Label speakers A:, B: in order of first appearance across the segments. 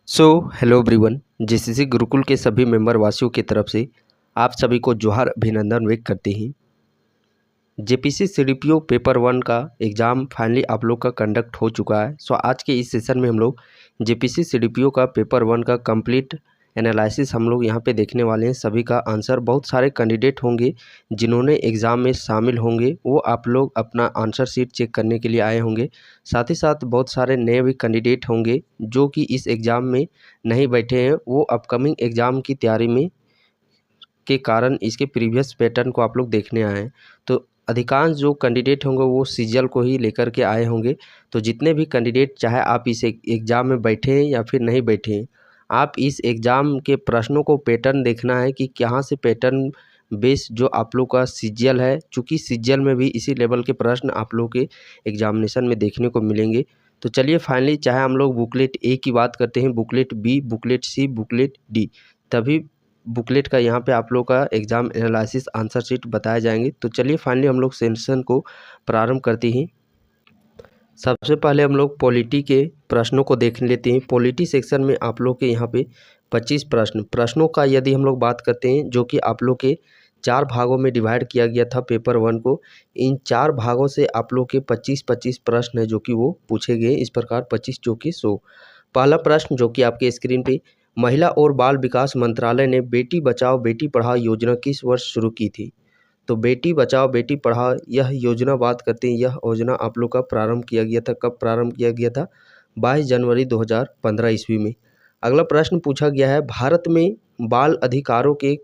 A: So hello everyone. JCC Gurukul के सभी member वासियों की तरफ से आप सभी को जोहार अभिनंदन व्यक्त करते हैं। जेपीसी सीडीपीओ पेपर 1 का एग्ज़ाम फाइनली आप लोग का कंडक्ट हो चुका है। सो आज के इस सेशन में हम लोग जेपीसी सीडीपीओ का पेपर 1 का कंप्लीट एनालिसिस हम लोग यहाँ पे देखने वाले हैं। सभी का आंसर, बहुत सारे कैंडिडेट होंगे जिन्होंने एग्ज़ाम में शामिल होंगे, वो आप लोग अपना आंसर शीट चेक करने के लिए आए होंगे। साथ ही साथ बहुत सारे नए भी कैंडिडेट होंगे जो कि इस एग्ज़ाम में नहीं बैठे हैं, वो अपकमिंग एग्ज़ाम की तैयारी में के कारण इसके प्रीवियस पैटर्न को आप लोग देखने आए हैं। तो अधिकांश जो कैंडिडेट होंगे वो सीजीएल को ही लेकर के आए होंगे। तो जितने भी कैंडिडेट, चाहे आप इस एग्ज़ाम में बैठे हैं या फिर नहीं बैठे हैं, आप इस एग्ज़ाम के प्रश्नों को पैटर्न देखना है कि कहाँ से पैटर्न बेस जो आप लोग का सीजीएल है, चूँकि सीजीएल में भी इसी लेवल के प्रश्न आप लोग के एग्जामिनेशन में देखने को मिलेंगे। तो चलिए फाइनली, चाहे हम लोग बुकलेट ए की बात करते हैं, बुकलेट बी, बुकलेट सी, बुकलेट डी, तभी बुकलेट का यहाँ पे आप लोग का एग्ज़ाम एनालिसिस आंसर शीट बताए जाएंगे। तो चलिए फाइनली हम लोग सेशन को प्रारंभ करते हैं। सबसे पहले हम लोग पॉलिटी के प्रश्नों को देख लेते हैं। पॉलिटी सेक्शन में आप लोग के यहाँ पे 25 प्रश्नों का यदि हम लोग बात करते हैं, जो कि आप लोग के 4 भागों में डिवाइड किया गया था पेपर 1 को। इन 4 भागों से आप लोग के 25-25 प्रश्न है जो कि वो पूछे गए इस प्रकार 25 जो कि 100। पहला प्रश्न जो कि आपके स्क्रीन पे, महिला और बाल विकास मंत्रालय ने बेटी बचाओ बेटी पढ़ाओ योजना किस वर्ष शुरू की थी? तो बेटी बचाओ बेटी पढ़ाओ यह योजना बात करते हैं, यह योजना आप लोग का प्रारंभ किया गया था। कब प्रारंभ किया गया था? 22 जनवरी 2015 ईस्वी में। अगला प्रश्न पूछा गया है, भारत में बाल अधिकारों के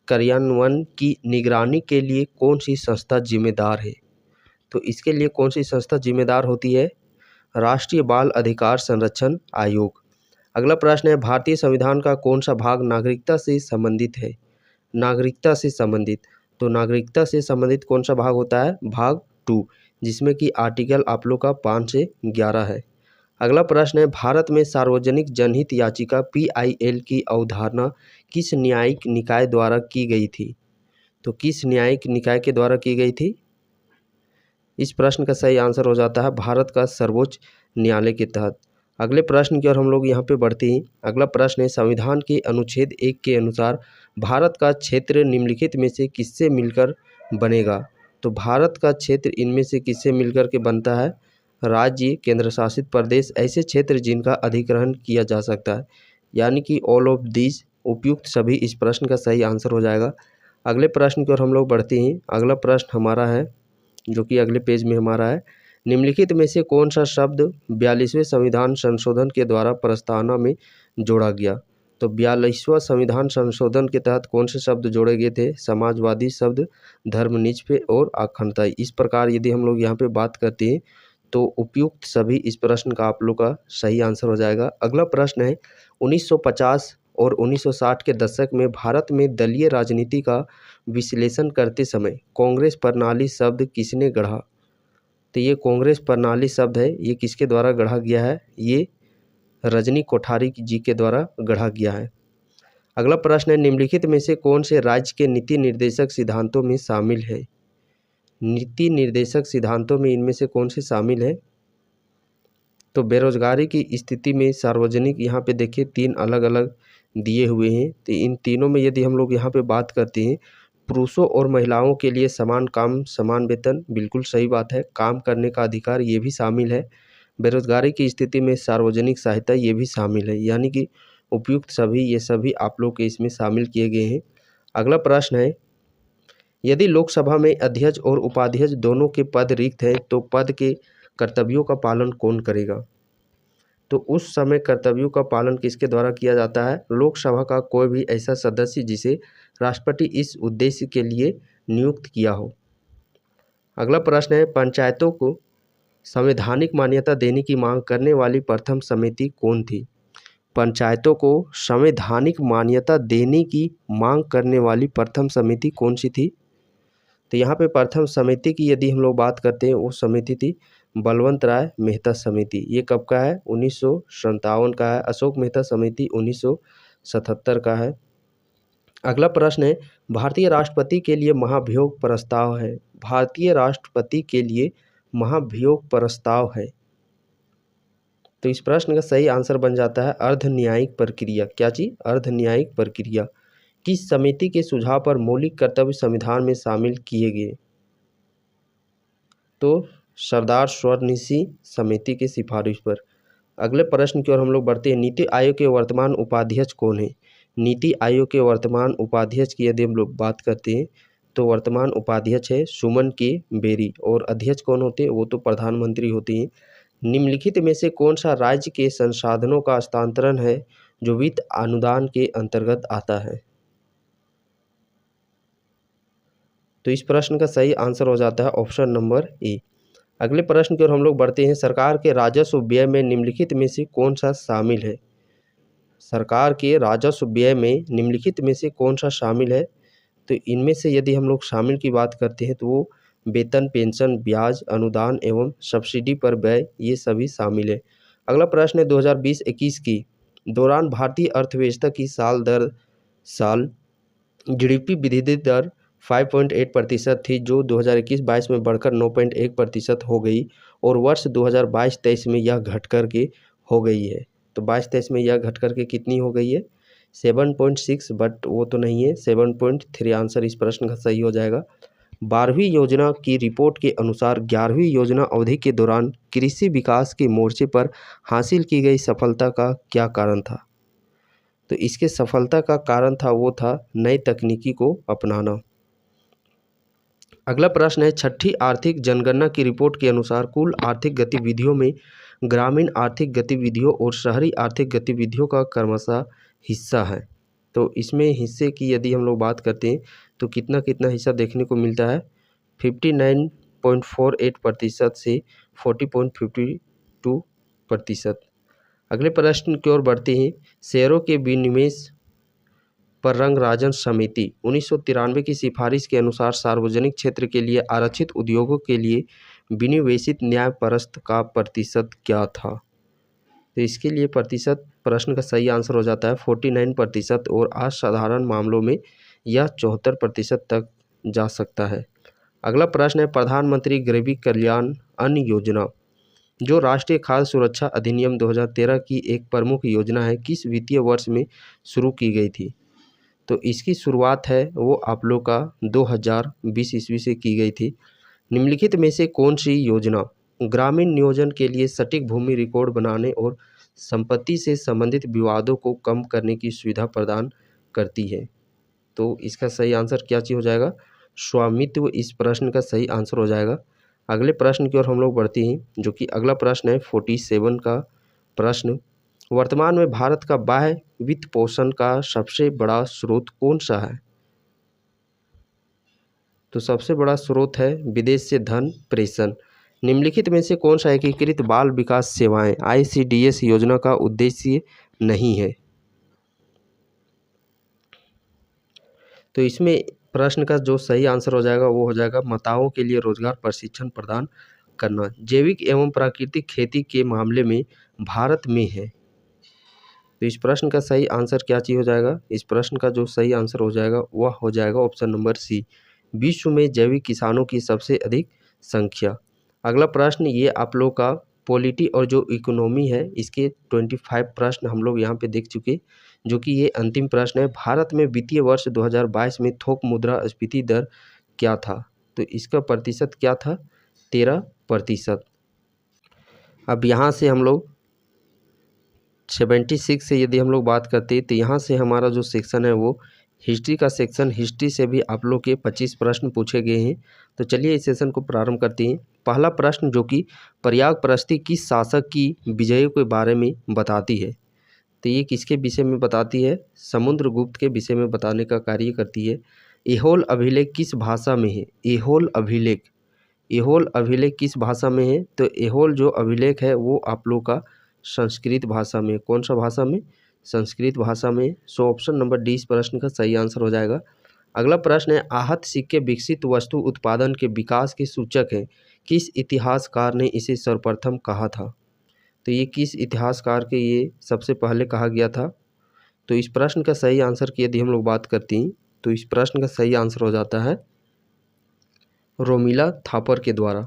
A: कार्यान्वयन की निगरानी के लिए कौन सी संस्था जिम्मेदार है? तो इसके लिए कौन सी संस्था जिम्मेदार होती है? राष्ट्रीय बाल अधिकार संरक्षण आयोग। अगला प्रश्न है, भारतीय संविधान का कौन सा भाग नागरिकता से संबंधित है? नागरिकता से संबंधित, तो नागरिकता से संबंधित कौन सा भाग होता है? भाग 2, जिसमें कि आर्टिकल आप लोग का 5 से 11 है। अगला प्रश्न है, भारत में सार्वजनिक जनहित याचिका पीआईएल की अवधारणा किस न्यायिक निकाय द्वारा की गई थी? तो किस न्यायिक निकाय के द्वारा की गई थी? इस प्रश्न का सही आंसर हो जाता है भारत का सर्वोच्च न्यायालय के तहत। अगले प्रश्न की ओर हम लोग यहाँ पे बढ़ते हैं। अगला प्रश्न है, संविधान के अनुच्छेद 1 के अनुसार भारत का क्षेत्र निम्नलिखित में से किससे मिलकर बनेगा? तो भारत का क्षेत्र इनमें से किससे मिलकर के बनता है? राज्य, केंद्र शासित प्रदेश, ऐसे क्षेत्र जिनका अधिग्रहण किया जा सकता है, यानी कि ऑल ऑफ दिस, उपयुक्त सभी इस प्रश्न का सही आंसर हो जाएगा। अगले प्रश्न की ओर हम लोग बढ़ते हैं। अगला प्रश्न हमारा है जो कि अगले पेज में हमारा है, निम्नलिखित में से कौन सा शब्द 42वें संविधान संशोधन के द्वारा प्रस्तावना में जोड़ा गया? तो 42वां संविधान संशोधन के तहत कौन से शब्द जोड़े गए थे? समाजवादी शब्द, धर्मनिरपेक्ष और अखंडता। इस प्रकार यदि हम लोग यहाँ पे बात करते हैं तो उपयुक्त सभी इस प्रश्न का आप लोग का सही आंसर हो जाएगा। अगला प्रश्न है, 1950 और 1960 के दशक में भारत में दलीय राजनीति का विश्लेषण करते समय कांग्रेस प्रणाली शब्द किसने गढ़ा? तो ये कांग्रेस प्रणाली शब्द है, ये किसके द्वारा गढ़ा गया है? ये रजनी कोठारी जी के द्वारा गढ़ा गया है। अगला प्रश्न है, निम्नलिखित में से कौन से राज्य के नीति निर्देशक सिद्धांतों में शामिल है? नीति निर्देशक सिद्धांतों में इनमें से कौन से शामिल है? तो बेरोजगारी की स्थिति में सार्वजनिक, यहाँ पे देखिए 3 अलग अलग दिए हुए हैं। तो इन तीनों में यदि हम लोग यहाँ पे बात करते हैं, पुरुषों और महिलाओं के लिए समान काम समान वेतन, बिल्कुल सही बात है। काम करने का अधिकार, ये भी शामिल है। बेरोजगारी की स्थिति में सार्वजनिक सहायता, ये भी शामिल है। यानी कि उपयुक्त सभी, ये सभी आप लोग के इसमें शामिल किए गए हैं। अगला प्रश्न है, यदि लोकसभा में अध्यक्ष और उपाध्यक्ष दोनों के पद रिक्त हैं तो पद के कर्तव्यों का पालन कौन करेगा? तो उस समय कर्तव्यों का पालन किसके द्वारा किया जाता है? लोकसभा का कोई भी ऐसा सदस्य जिसे राष्ट्रपति इस उद्देश्य के लिए नियुक्त किया हो। अगला प्रश्न है, पंचायतों को संवैधानिक मान्यता देने की मांग करने वाली प्रथम समिति कौन थी? पंचायतों को संवैधानिक मान्यता देने की मांग करने वाली प्रथम समिति कौन सी थी? तो यहाँ पे प्रथम समिति की यदि हम लोग बात करते हैं, वो समिति थी बलवंत राय मेहता समिति। ये कब का है? 1957 का है। अशोक मेहता समिति 1977 का है। अगला प्रश्न है, भारतीय राष्ट्रपति के लिए महाभियोग प्रस्ताव है। भारतीय राष्ट्रपति के लिए महाभियोग प्रस्ताव है। तो इस प्रश्न का सही आंसर बन जाता है अर्ध न्यायिक प्रक्रिया। क्या चीज? अर्ध न्यायिक प्रक्रिया। किस समिति के सुझाव पर मौलिक कर्तव्य संविधान में शामिल किए गए? तो सरदार स्वरनिशी समिति की सिफारिश पर। अगले प्रश्न की ओर हम लोग बढ़ते हैं। नीति आयोग के वर्तमान उपाध्यक्ष कौन है? नीति आयोग के वर्तमान उपाध्यक्ष की यदि हम लोग बात करते हैं तो वर्तमान उपाध्यक्ष है सुमन के बेरी, और अध्यक्ष कौन होते हैं? वो तो प्रधानमंत्री होते हैं। निम्नलिखित में से कौन सा राज्य के संसाधनों का हस्तांतरण है जो वित्त अनुदान के अंतर्गत आता है? तो इस प्रश्न का सही आंसर हो जाता है ऑप्शन नंबर ए। अगले प्रश्न की ओर हम लोग बढ़ते हैं। सरकार के राजस्व व्यय में निम्नलिखित में से कौन सा शामिल है? सरकार के राजस्व व्यय में निम्नलिखित में से कौन सा शामिल है? तो इनमें से यदि हम लोग शामिल की बात करते हैं तो वो वेतन, पेंशन, ब्याज, अनुदान एवं सब्सिडी पर व्यय, ये सभी शामिल है। अगला प्रश्न है 2020-21 की दौरान भारतीय अर्थव्यवस्था की साल दर साल जीडीपी वृद्धि दर 5.8% थी, जो 2021-22 में बढ़कर 9.1% हो गई, और वर्ष 2022-23 में यह घट कर के हो गई है। तो 22-23 में यह घट कर के कितनी हो गई है? 7.6, बट वो तो नहीं है, 7.3 आंसर इस प्रश्न का सही हो जाएगा। 12वीं योजना की रिपोर्ट के अनुसार 11वीं योजना अवधि के दौरान कृषि विकास के मोर्चे पर हासिल की गई सफलता का क्या कारण था? तो इसके सफलता का कारण था वो था नई तकनीकी को अपनाना। अगला प्रश्न है छठी आर्थिक जनगणना की रिपोर्ट के अनुसार कुल आर्थिक गतिविधियों में ग्रामीण आर्थिक गतिविधियों और शहरी आर्थिक गतिविधियों का क्रमशः हिस्सा है। तो इसमें हिस्से की यदि हम लोग बात करते हैं तो कितना कितना हिस्सा देखने को मिलता है? 59.48% से 40.52%। अगले प्रश्न की ओर बढ़ते हैं। शेयरों के विनिवेश पर रंगराजन समिति 1993 की सिफारिश के अनुसार सार्वजनिक क्षेत्र के लिए आरक्षित उद्योगों के लिए विनिवेशित न्यायपरस्त का प्रतिशत क्या था? तो इसके लिए प्रतिशत प्रश्न का सही आंसर हो जाता है 49%, और असाधारण मामलों में यह 74% तक जा सकता है। अगला प्रश्न है प्रधानमंत्री गरीब कल्याण अन्न योजना, जो राष्ट्रीय खाद्य सुरक्षा अधिनियम 2013 की एक प्रमुख योजना है, किस वित्तीय वर्ष में शुरू की गई थी? तो इसकी शुरुआत है वो आप लोग का 2020 ईस्वी से की गई थी। निम्नलिखित में से कौन सी योजना ग्रामीण नियोजन के लिए सटीक भूमि रिकॉर्ड बनाने और संपत्ति से संबंधित विवादों को कम करने की सुविधा प्रदान करती है? तो इसका सही आंसर क्या चीज़ हो जाएगा? स्वामित्व इस प्रश्न का सही आंसर हो जाएगा। अगले प्रश्न की ओर हम लोग बढ़ते हैं, जो कि अगला प्रश्न है 47 का प्रश्न। वर्तमान में भारत का बाह्य वित्त पोषण का सबसे बड़ा स्रोत कौन सा है? तो सबसे बड़ा स्रोत है विदेश से धन प्रेषण। निम्नलिखित में से कौन सा एकीकृत बाल विकास सेवाएं ICDS योजना का उद्देश्य नहीं है? तो इसमें प्रश्न का जो सही आंसर हो जाएगा वो हो जाएगा माताओं के लिए रोजगार प्रशिक्षण प्रदान करना। जैविक एवं प्राकृतिक खेती के मामले में भारत में है। तो इस प्रश्न का सही आंसर क्या चीज़ हो जाएगा? इस प्रश्न का जो सही आंसर हो जाएगा वह हो जाएगा ऑप्शन नंबर सी, विश्व में जैविक किसानों की सबसे अधिक संख्या। अगला प्रश्न ये आप लोग का पॉलिटी और जो इकोनॉमी है इसके 25 प्रश्न हम लोग यहाँ पे देख चुके, जो कि ये अंतिम प्रश्न है। भारत में वित्तीय वर्ष 2022 में थोक मुद्रास्फीति दर क्या था? तो इसका प्रतिशत क्या था? 13%। अब यहाँ से हम लोग 76 से यदि हम लोग बात करते हैं तो यहाँ से हमारा जो सेक्शन है वो हिस्ट्री का सेक्शन, हिस्ट्री से भी आप लोग के 25 प्रश्न पूछे गए हैं। तो चलिए इस सेशन को प्रारंभ करते हैं। पहला प्रश्न जो कि प्रयागप्रस्ती किस शासक की विजयों के बारे में बताती है? तो ये किसके विषय में बताती है? समुद्रगुप्त के विषय में बताने का कार्य करती है। ऐहोल अभिलेख किस भाषा में है? ऐहोल अभिलेख, ऐहोल अभिलेख किस भाषा में है? तो ऐहोल जो अभिलेख है वो आप लोग का संस्कृत भाषा में। कौन सा भाषा में? संस्कृत भाषा में। सो ऑप्शन नंबर डी इस प्रश्न का सही आंसर हो जाएगा। अगला प्रश्न है आहत सिक्के विकसित वस्तु उत्पादन के विकास के सूचक हैं, किस इतिहासकार ने इसे सर्वप्रथम कहा था? तो ये किस इतिहासकार के ये सबसे पहले कहा गया था? तो इस प्रश्न का सही आंसर की यदि हम लोग बात करते हैं तो इस प्रश्न का सही आंसर हो जाता है रोमिला थापर के द्वारा।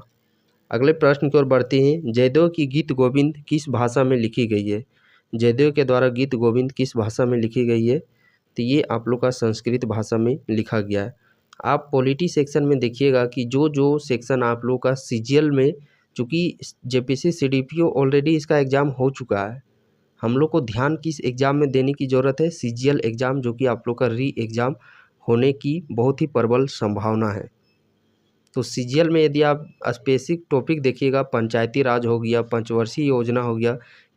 A: अगले प्रश्न की ओर बढ़ते हैं। जयदेव की गीत गोविंद किस भाषा में लिखी गई है? जयदेव के द्वारा गीत गोविंद किस भाषा में लिखी गई है? तो ये आप लोग का संस्कृत भाषा में लिखा गया है। आप पॉलिटी सेक्शन में देखिएगा कि जो जो सेक्शन आप लोग का सीजीएल में, चूँकि जेपीसी सीडीपीओ ऑलरेडी इसका एग्ज़ाम हो चुका है, हम लोग को ध्यान किस एग्ज़ाम में देने की ज़रूरत है? सीजीएल एग्ज़ाम, जो कि आप लोग का री एग्ज़ाम होने की बहुत ही प्रबल संभावना है। तो सीजीएल में यदि आप स्पेसिफिक टॉपिक देखिएगा, पंचायती राज हो गया, पंचवर्षीय योजना हो गया,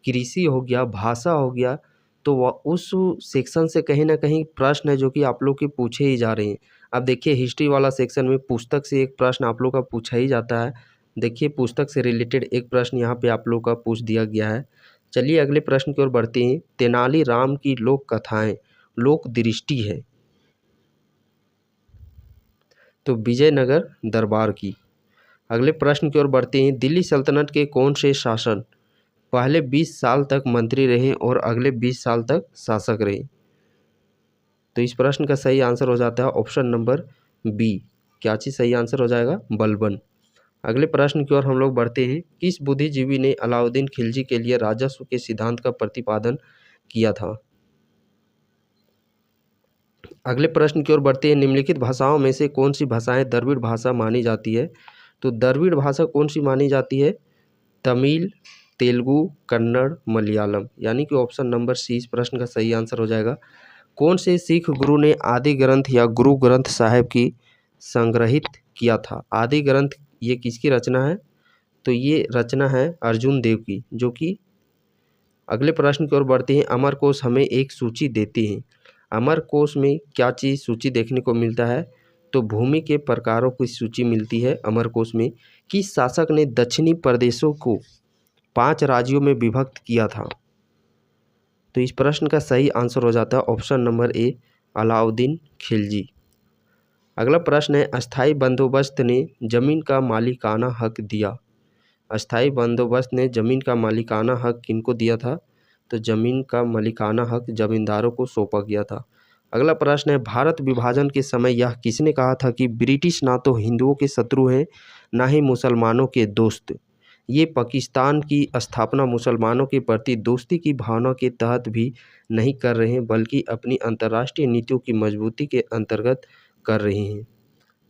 A: कृषि हो गया, भाषा हो गया, तो वह उस सेक्शन से कहीं ना कहीं प्रश्न है जो कि आप लोग के पूछे ही जा रहे हैं। अब देखिए हिस्ट्री वाला सेक्शन में पुस्तक से एक प्रश्न आप लोग का पूछा ही जाता है। देखिए पुस्तक से रिलेटेड एक प्रश्न यहाँ पे आप लोग का पूछ दिया गया है। चलिए अगले प्रश्न की ओर बढ़ते हैं। तेनालीराम की लोक कथाएं लोक दृष्टि है, तो विजयनगर दरबार की। अगले प्रश्न की ओर बढ़ते हैं। दिल्ली सल्तनत के कौन से शासक पहले 20 साल तक मंत्री रहे और अगले 20 साल तक शासक रहे? तो इस प्रश्न का सही आंसर हो जाता है ऑप्शन नंबर बी। क्या चीज़ सही आंसर हो जाएगा? बलबन। अगले प्रश्न की ओर हम लोग बढ़ते हैं। किस बुद्धिजीवी ने अलाउद्दीन खिलजी के लिए राजस्व के सिद्धांत का प्रतिपादन किया था? अगले प्रश्न की ओर बढ़ते हैं। निम्नलिखित भाषाओं में से कौन सी भाषाएं द्रविड़ भाषा मानी जाती है? तो द्रविड़ भाषा कौन सी मानी जाती है? तमिल, तेलुगु, कन्नड़, मलयालम, यानी कि ऑप्शन नंबर सी इस प्रश्न का सही आंसर हो जाएगा। कौन से सिख गुरु ने आदि ग्रंथ या गुरु ग्रंथ साहिब की संग्रहित किया था? आदि ग्रंथ ये किसकी रचना है? तो ये रचना है अर्जुन देव की, जो कि। अगले प्रश्न की ओर बढ़ते हैं। अमरकोश हमें एक सूची देते हैं। अमरकोश में क्या चीज़ सूची देखने को मिलता है? तो भूमि के प्रकारों की सूची मिलती है अमरकोश में। किस शासक ने दक्षिणी प्रदेशों को 5 राज्यों में विभक्त किया था? तो इस प्रश्न का सही आंसर हो जाता है option number A, Alauddin Khilji. अगला प्रश्न है। अस्थाई बंदोबस्त ने जमीन का मालिकाना हक दिया। अस्थाई बंदोबस्त ने जमीन का मालिकाना हक किनको दिया था? तो जमीन का मालिकाना हक जमींदारों को सौंपा गया था। अगला प्रश्न है। भारत विभाजन के समय यह किसने कहा था कि ब्रिटिश ना तो हिंदुओं के शत्रु हैं ना ही मुसलमानों के दोस्त? ये पाकिस्तान की स्थापना मुसलमानों के प्रति दोस्ती की भावना के तहत भी नहीं कर रहे हैं, बल्कि अपनी अंतर्राष्ट्रीय नीतियों की मजबूती के अंतर्गत कर रहे हैं।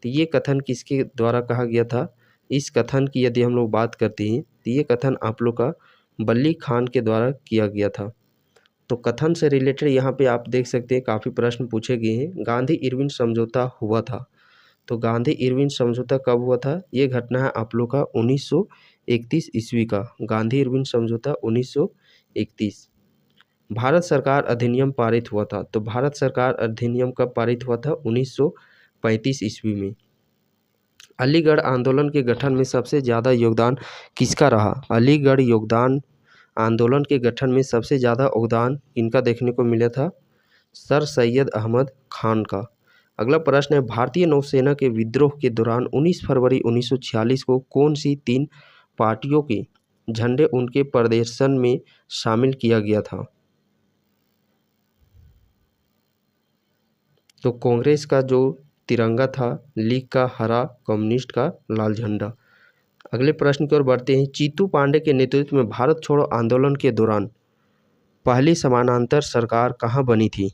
A: तो ये कथन किसके द्वारा कहा गया था? इस कथन की यदि हम लोग बात करते हैं तो ये कथन आप लोग का बल्ली खान के द्वारा किया गया था। तो कथन से रिलेटेड यहाँ पे आप देख सकते हैं काफ़ी प्रश्न पूछे गए हैं। गांधी इरविन समझौता हुआ था, तो गांधी इरविन समझौता कब हुआ था? ये घटना है आप लोग का 1931 ईस्वी का। गांधी इरविन समझौता 1931। भारत सरकार अधिनियम पारित हुआ था, तो भारत सरकार अधिनियम कब पारित हुआ था? 1935 ईस्वी में। अलीगढ़ आंदोलन के गठन में सबसे ज़्यादा योगदान किसका रहा? अलीगढ़ योगदान आंदोलन के गठन में सबसे ज़्यादा योगदान किनका देखने को मिला था? सर सैयद अहमद खान का। अगला प्रश्न है। भारतीय नौसेना के विद्रोह के दौरान 19 फरवरी 1946 को कौन सी 3 पार्टियों के झंडे उनके प्रदर्शन में शामिल किया गया था? तो कांग्रेस का जो तिरंगा था, लीग का हरा, कम्युनिस्ट का लाल झंडा। अगले प्रश्न की ओर बढ़ते हैं। चीतू पांडे के नेतृत्व में भारत छोड़ो आंदोलन के दौरान पहली समानांतर सरकार कहाँ बनी थी?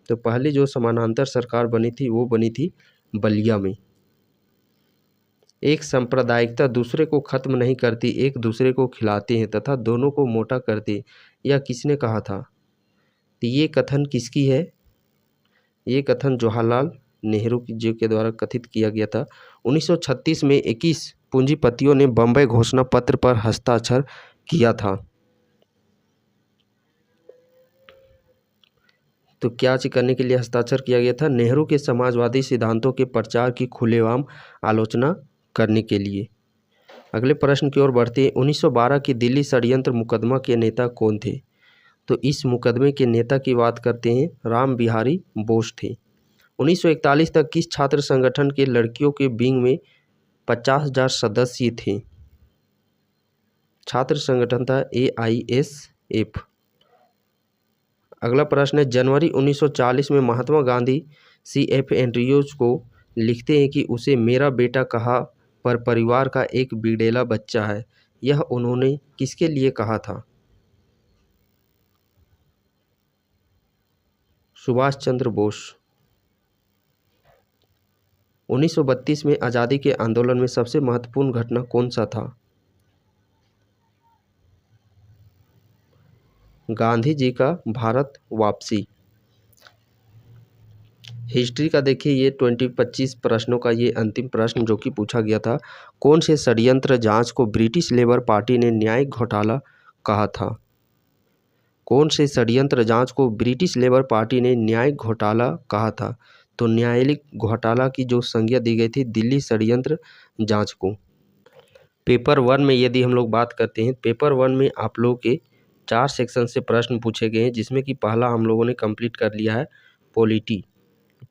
A: तो पहली जो समानांतर सरकार बनी थी वो बनी थी बलिया में। एक सांप्रदायिकता दूसरे को खत्म नहीं करती, एक दूसरे को खिलाते हैं तथा दोनों को मोटा करते, यह किसने कहा था? तो ये कथन किसकी है? ये कथन जवाहरलाल नेहरू जी के द्वारा कथित किया गया था। 1936 में 21 पूंजीपतियों ने बम्बई घोषणा पत्र पर हस्ताक्षर किया था। तो क्या चीज करने के लिए हस्ताक्षर किया गया था? नेहरू के समाजवादी सिद्धांतों के प्रचार की खुलेआम आलोचना करने के लिए। अगले प्रश्न की ओर बढ़ते हैं। 1912 की दिल्ली षड्यंत्र मुकदमा के नेता कौन थे? तो इस मुकदमे के नेता की बात करते हैं, राम बिहारी बोस थे। 1941 तक किस छात्र संगठन के लड़कियों के विंग में 50,000 सदस्य थे? छात्र संगठन था AISF। अगला प्रश्न है। जनवरी 1940 में महात्मा गांधी CF एंड्रयूज को लिखते हैं कि उसे मेरा बेटा कहा पर परिवार का एक बिगड़ेला बच्चा है, यह उन्होंने किसके लिए कहा था? सुभाष चंद्र बोस। 1932 में आज़ादी के आंदोलन में सबसे महत्वपूर्ण घटना कौन सा था? गांधी जी का भारत वापसी। हिस्ट्री का देखिए ये 25 प्रश्नों का ये अंतिम प्रश्न जो कि पूछा गया था, कौन से षड्यंत्र जांच को ब्रिटिश लेबर पार्टी ने न्यायिक घोटाला कहा था? कौन से षड्यंत्र जांच को ब्रिटिश लेबर पार्टी ने न्यायिक घोटाला कहा था? तो न्यायिक घोटाला की जो संज्ञा दी गई थी दिल्ली षड्यंत्र जांच को। पेपर 1 में यदि हम लोग बात करते हैं, पेपर 1 में आप लोगों के 4 सेक्शन से प्रश्न पूछे गए हैं, जिसमें कि पहला हम लोगों ने कंप्लीट कर लिया है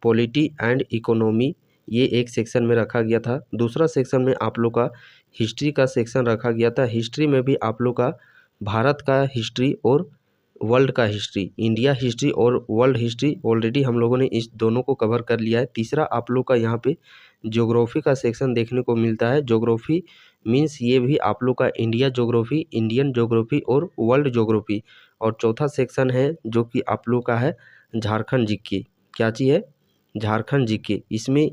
A: पॉलिटी एंड इकोनॉमी, ये एक सेक्शन में रखा गया था। दूसरा सेक्शन में आप लोग का हिस्ट्री का सेक्शन रखा गया था। हिस्ट्री में भी आप लोग का भारत का हिस्ट्री और वर्ल्ड का हिस्ट्री, इंडिया हिस्ट्री और वर्ल्ड हिस्ट्री ऑलरेडी हम लोगों ने इस दोनों को कवर कर लिया है। तीसरा आप लोग का यहाँ पे ज्योग्राफी का सेक्शन देखने को मिलता है। ज्योग्राफी मीन्स ये भी आप लोग का इंडिया ज्योग्राफी, इंडियन ज्योग्राफी और वर्ल्ड ज्योग्राफी। और चौथा सेक्शन है जो कि आप लोग का है झारखंड जीके। क्या चीज़ है? झारखंड जीके। इसमें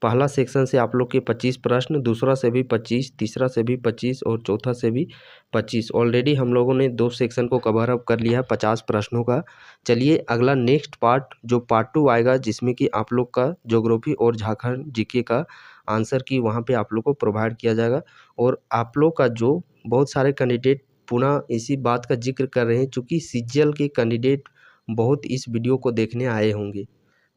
A: पहला सेक्शन से आप लोग के 25 प्रश्न, दूसरा से भी 25, तीसरा से भी 25 और चौथा से भी 25। ऑलरेडी हम लोगों ने 2 सेक्शन को कवर अप कर लिया है 50 प्रश्नों का। चलिए अगला नेक्स्ट पार्ट जो पार्ट 2 आएगा, जिसमें कि आप लोग का ज्योग्राफी और झारखंड जीके का आंसर की वहाँ पे आप लोग को प्रोवाइड किया जाएगा। और आप लोग का जो बहुत सारे कैंडिडेट पुनः इसी बात का जिक्र कर रहे हैं, चूँकि सीजीएल के कैंडिडेट बहुत इस वीडियो को देखने आए होंगे,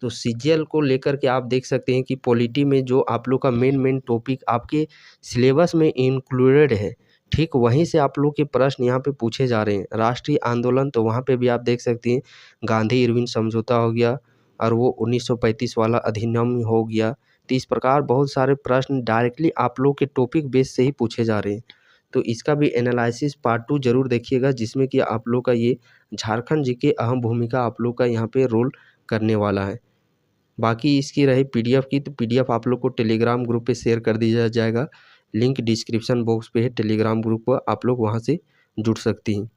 A: तो सीजीएल को लेकर के आप देख सकते हैं कि पॉलिटी में जो आप लोग का मेन टॉपिक आपके सिलेबस में इंक्लूडेड है, ठीक वहीं से आप लोग के प्रश्न यहाँ पे पूछे जा रहे हैं। राष्ट्रीय आंदोलन, तो वहाँ पे भी आप देख सकते हैं गांधी इरविन समझौता हो गया और वो 1935 वाला अधिनियम हो गया। तो इस प्रकार बहुत सारे प्रश्न डायरेक्टली आप लोग के टॉपिक बेस से ही पूछे जा रहे हैं। तो इसका भी एनालिसिस पार्ट 2 जरूर देखिएगा, जिसमें कि आप लोग का ये झारखंड जी के अहम भूमिका आप लोग का यहाँ पे रोल करने वाला है। बाकी इसकी रही पीडीएफ की, तो पीडीएफ आप लोग को टेलीग्राम ग्रुप पे शेयर कर दिया जाएगा। लिंक डिस्क्रिप्शन बॉक्स पे है, टेलीग्राम ग्रुप पर आप लोग वहाँ से जुड़ सकती हैं।